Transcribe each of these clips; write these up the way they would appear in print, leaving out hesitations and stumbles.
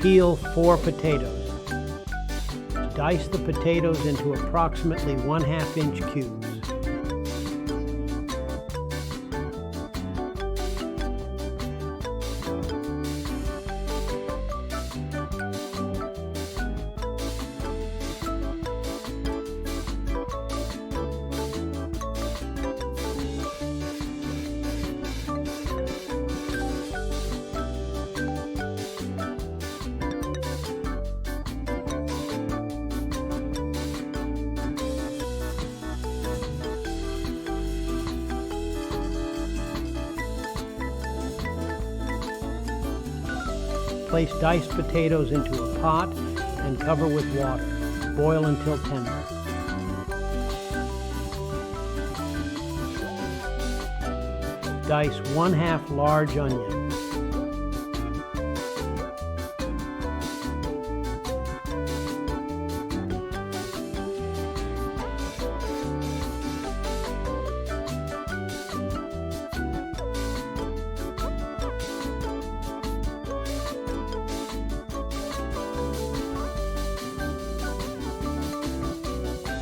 Peel 4 potatoes. Dice the potatoes into approximately 1/2 inch cubes. Place diced potatoes into a pot and cover with water. Boil until tender. Dice 1/2 large onion.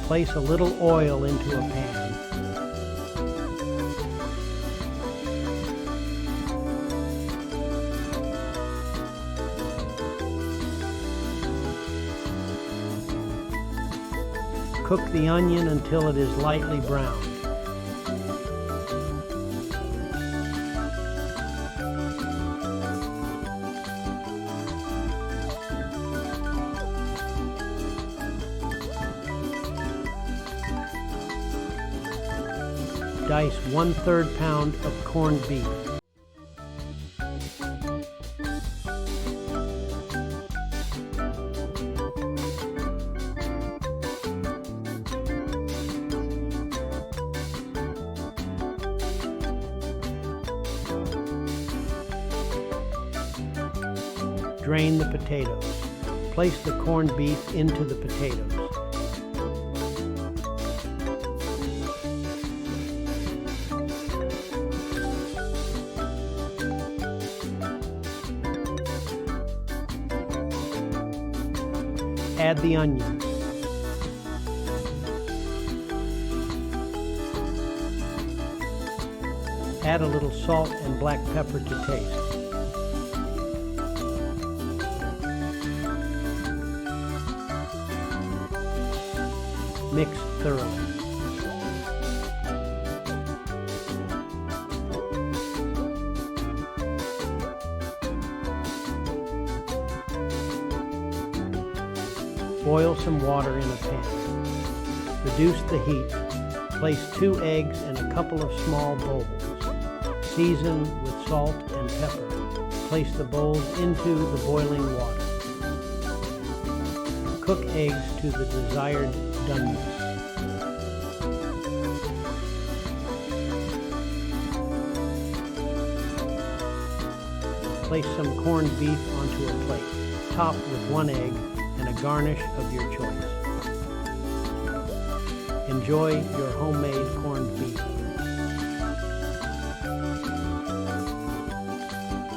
Place a little oil into a pan. Cook the onion until it is lightly browned. Dice 1/3 pound of corned beef. Drain the potatoes. Place the corned beef into the potatoes. Add the onions. Add a little salt and black pepper to taste. Mix thoroughly. Boil some water in a pan. Reduce the heat. Place 2 eggs in a couple of small bowls. Season with salt and pepper. Place the bowls into the boiling water. Cook eggs to the desired doneness. Place some corned beef onto a plate. Top with 1 egg and a garnish of your choice. Enjoy your homemade corned beef.